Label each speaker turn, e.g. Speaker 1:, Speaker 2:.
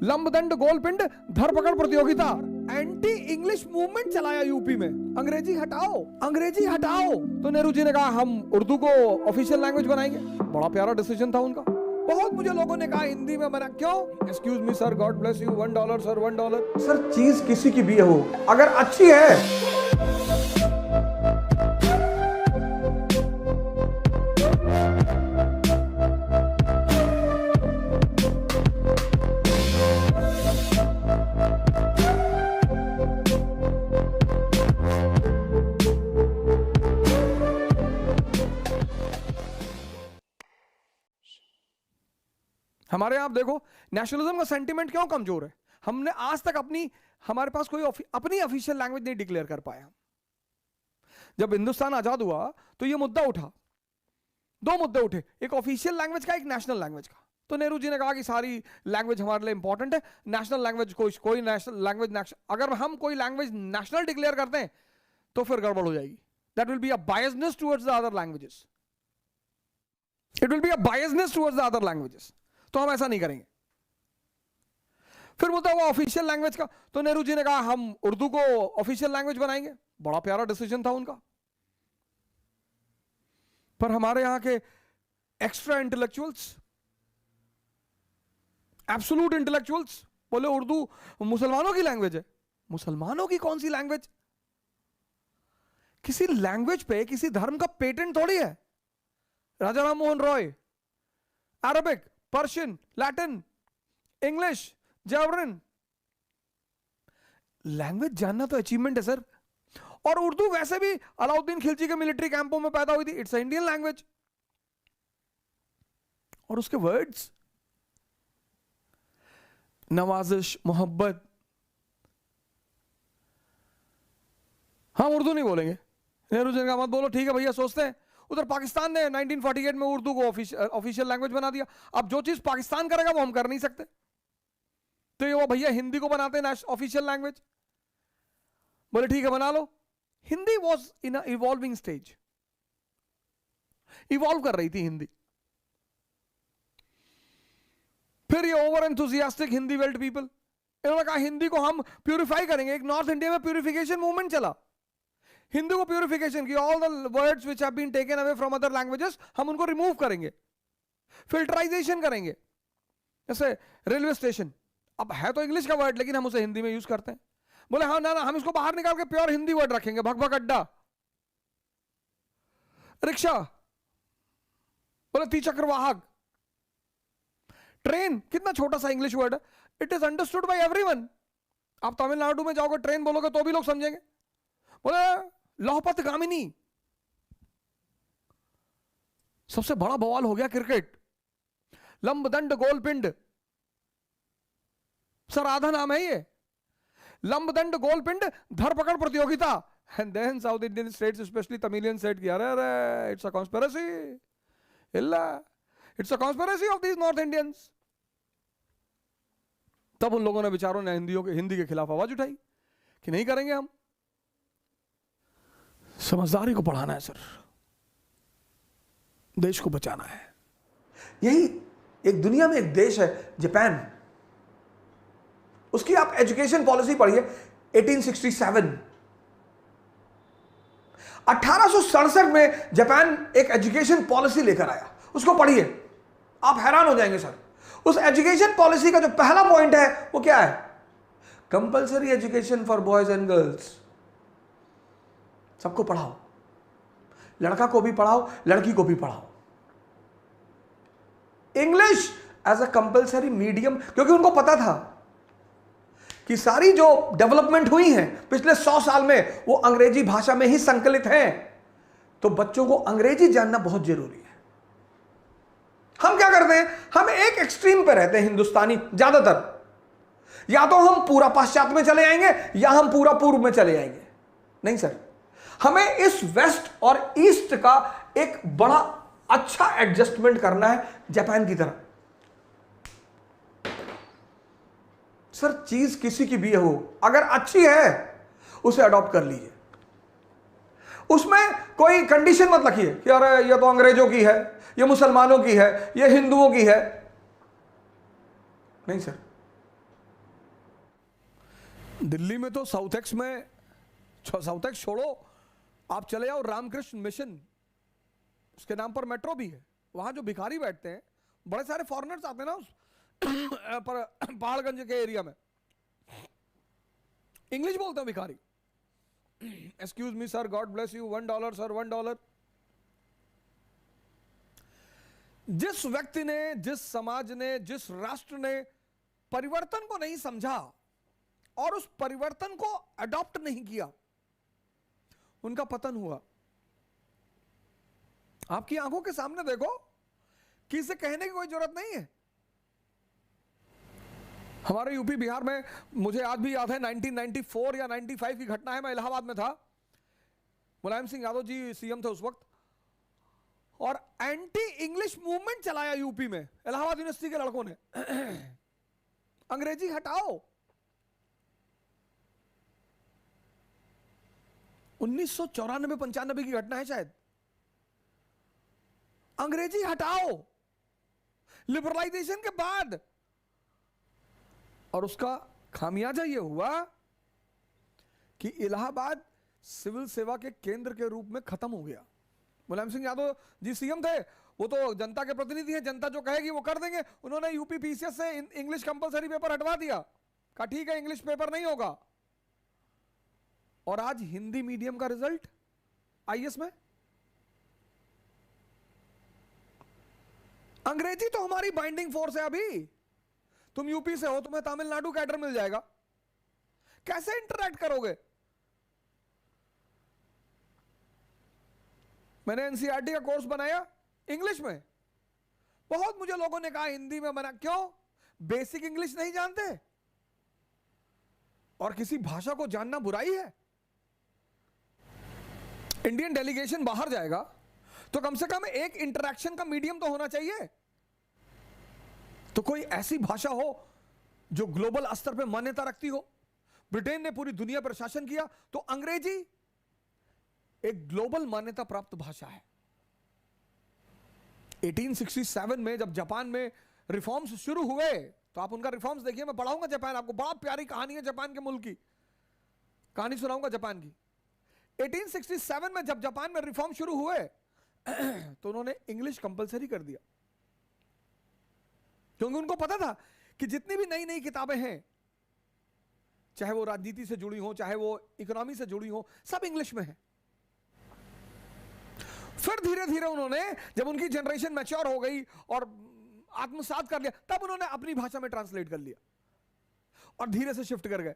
Speaker 1: लंबदंड गोलपिंड धरपकड़ प्रतियोगिता, एंटी इंग्लिश मूवमेंट चलाया यूपी में। अंग्रेजी हटाओ, अंग्रेजी हटाओ। तो नेहरू जी ने कहा हम उर्दू को ऑफिशियल लैंग्वेज बनाएंगे। बड़ा प्यारा डिसीजन था उनका। बहुत मुझे लोगों ने कहा हिंदी में बना, क्यों? Excuse me sir, God bless you, $1 sir, $1। Sir चीज किसी की भी हो, अगर अच्छी है। हमारे यहां आप देखो नेशनलिज्म का सेंटिमेंट क्यों कमजोर है। हमने आज तक हमारे पास कोई अपनी ऑफिशियल लैंग्वेज नहीं डिक्लेयर कर पाया। जब हिंदुस्तान आजाद हुआ तो ये मुद्दा उठा, दो मुद्दे उठे, एक ऑफिशियल लैंग्वेज का, एक नेशनल लैंग्वेज का। तो नेहरू जी ने कहा कि सारी लैंग्वेज हमारे लिए इंपॉर्टेंट है, नेशनल लैंग्वेज कोई नेशनल लैंग्वेज, अगर हम कोई लैंग्वेज नेशनल डिक्लेयर करते हैं तो फिर गड़बड़ हो जाएगी। That will be a biasness towards the other languages, it will be a biasness towards the other languages. तो हम ऐसा नहीं करेंगे। फिर मुद्दा हुआ ऑफिशियल लैंग्वेज का। तो नेहरू जी ने कहा हम उर्दू को ऑफिशियल लैंग्वेज बनाएंगे। बड़ा प्यारा डिसीजन था उनका। पर हमारे यहां के एक्स्ट्रा इंटेलेक्चुअल्स, एब्सोल्यूट इंटेलेक्चुअल्स बोले उर्दू मुसलमानों की लैंग्वेज है। मुसलमानों की कौन सी लैंग्वेज? किसी लैंग्वेज पे किसी धर्म का पेटेंट थोड़ी है। Raja Ram Mohan Roy Arabic, Persian, Latin, English, German, language जानना तो अचीवमेंट है सर। और उर्दू वैसे भी अलाउद्दीन खिलजी के मिलिट्री कैंपों में पैदा हुई थी, इट्स इंडियन लैंग्वेज। और उसके वर्ड्स नवाजिश, मोहब्बत, हम उर्दू नहीं बोलेंगे। नेहरू जी ने कहा मत बोलो, ठीक है भैया, सोचते हैं। उधर पाकिस्तान ने 1948 में उर्दू को ऑफिशियल लैंग्वेज बना दिया। अब जो चीज पाकिस्तान करेगा वो हम कर नहीं सकते। तो ये वो भैया हिंदी को बनाते हैं ऑफिशियल लैंग्वेज। बोले ठीक है बना लो। Hindi was in a evolving stage, evolve कर रही थी हिंदी। फिर ये over enthusiastic Hindi belt people, इन्होंने कहा हिंदी को हम प्यूरिफाई करेंगे। एक नॉर्थ इंडिया में प्यूरिफिकेशन मूवमेंट चला, हिंदी को प्यूरिफिकेशन की, all the words which have been taken away from other languages हम उनको रिमूव करेंगे, फिल्टराइजेशन करेंगे। जैसे रेलवे स्टेशन, अब है तो इंग्लिश का वर्ड लेकिन हम उसे हिंदी में यूज करते हैं। बोले हाँ ना हम इसको बाहर निकाल के प्योर हिंदी वर्ड रखेंगे। भगभग अड्डा, रिक्शा, बोले त्रिचक्र वाहक, ट्रेन, कितना छोटा सा इंग्लिश वर्ड है, it is understood by everyone. आप तमिलनाडु में जाओगे ट्रेन बोलोगे तो भी लोग समझेंगे। बोले लौहपत गामिनी। सबसे बड़ा बवाल हो गया क्रिकेट, लंबदंड गोलपिंड, सर आधा नाम है ये, लंबदंड गोलपिंड धरपकड़ प्रतियोगिता। And then south Indian states specially Tamilian state की, अरे it's a conspiracy, it's a conspiracy of these north Indians. तब उन लोगों ने विचारों ने हिंदी के खिलाफ आवाज उठाई कि नहीं करेंगे हम। समझदारी को पढ़ाना है सर, देश को बचाना है।
Speaker 2: यही एक दुनिया में एक देश है जापान, उसकी आप एजुकेशन पॉलिसी पढ़िए 1867। 1867 में जापान एक एजुकेशन पॉलिसी लेकर आया, उसको पढ़िए, आप हैरान हो जाएंगे सर। उस एजुकेशन पॉलिसी का जो पहला पॉइंट है वो क्या है? Compulsory education for boys and girls. सबको पढ़ाओ, लड़का को भी पढ़ाओ, लड़की को भी पढ़ाओ। English as a compulsory medium, क्योंकि उनको पता था कि सारी जो डेवलपमेंट हुई है पिछले 100 साल में वो अंग्रेजी भाषा में ही संकलित हैं। तो बच्चों को अंग्रेजी जानना बहुत जरूरी है। हम क्या करते हैं, हम एक एक्सट्रीम पे रहते हैं हिंदुस्तानी ज्यादातर, या तो हम पूरा पाश्चात्य में चले जाएंगे या हम पूरा पूर्व में चले जाएंगे। नहीं सर, हमें इस वेस्ट और ईस्ट का एक बड़ा अच्छा एडजस्टमेंट करना है जापान की तरह। सर चीज किसी की भी हो, अगर अच्छी है उसे अडॉप्ट कर लीजिए। उसमें कोई कंडीशन मत रखिए कि अरे ये तो अंग्रेजों की है, ये मुसलमानों की है, ये हिंदुओं की है। नहीं सर,
Speaker 1: दिल्ली में तो साउथ में, साउथ एक्स छोड़ो, आप चले जाओ रामकृष्ण मिशन, उसके नाम पर मेट्रो भी है। वहां जो भिखारी बैठते हैं, बड़े सारे फॉरेनर्स आते हैं ना उस पर पहाड़गंज के एरिया में, इंग्लिश बोलते हैं भिखारी। Excuse me sir, God bless you, $1 sir, $1। जिस व्यक्ति ने, जिस समाज ने, जिस राष्ट्र ने परिवर्तन को नहीं समझा और उस परिवर्तन को अडॉप्ट नहीं किया, उनका पतन हुआ। आपकी आंखों के सामने देखो कि इसे कहने की कोई जरूरत नहीं है। हमारे यूपी बिहार में, मुझे आज भी याद है 1994 या 95 की घटना है। मैं इलाहाबाद में था, मुलायम सिंह यादव जी सीएम थे उस वक्त, और एंटी इंग्लिश मूवमेंट चलाया यूपी में इलाहाबाद यूनिवर्सिटी के लड़कों ने। अंग्रेजी हटाओ। 1994-95 की घटना है शायद। अंग्रेजी हटाओ लिबरलाइजेशन के बाद। और उसका खामियाजा यह हुआ कि इलाहाबाद सिविल सेवा के केंद्र के रूप में खत्म हो गया। मुलायम सिंह यादव जी सीएम थे, वो तो जनता के प्रतिनिधि हैं, जनता जो कहेगी वो कर देंगे। उन्होंने यूपी पीसीएस से इंग्लिश कंपलसरी पेपर हटवा दिया, कहा ठीक है इंग्लिश पेपर नहीं होगा। और आज हिंदी मीडियम का रिजल्ट आईएएस में। अंग्रेजी तो हमारी बाइंडिंग फोर्स है। अभी तुम यूपी से हो, तुम्हें तमिलनाडु कैडर मिल जाएगा, कैसे इंटरैक्ट करोगे? मैंने एनसीईआरटी का कोर्स बनाया इंग्लिश में। बहुत मुझे लोगों ने कहा हिंदी में बना, क्यों? बेसिक इंग्लिश नहीं जानते? और किसी भाषा को जानना बुराई है? इंडियन डेलीगेशन बाहर जाएगा तो कम से कम एक इंटरैक्शन का मीडियम तो होना चाहिए। तो कोई ऐसी भाषा हो जो ग्लोबल स्तर पर मान्यता रखती हो। ब्रिटेन ने पूरी दुनिया पर शासन किया, तो अंग्रेजी एक ग्लोबल मान्यता प्राप्त भाषा है। 1867 में जब जापान में रिफॉर्म्स शुरू हुए, तो आप उनका रिफॉर्म्स देखिए, मैं पढ़ाऊंगा जापान, आपको बड़ा प्यारी कहानी है जापान के मुल्क की, कहानी सुनाऊंगा जापान की। 1867 में जब जापान में रिफॉर्म शुरू हुए तो उन्होंने इंग्लिश कंपलसरी कर दिया, क्योंकि उनको पता था कि जितनी भी नई नई किताबें हैं, चाहे वो राजनीति से जुड़ी हो, चाहे वो इकोनॉमी से जुड़ी हो, सब इंग्लिश में है। फिर धीरे धीरे उन्होंने, जब उनकी जनरेशन मैच्योर हो गई और आत्मसात कर लिया, तब उन्होंने अपनी भाषा में ट्रांसलेट कर लिया और धीरे से शिफ्ट कर गए।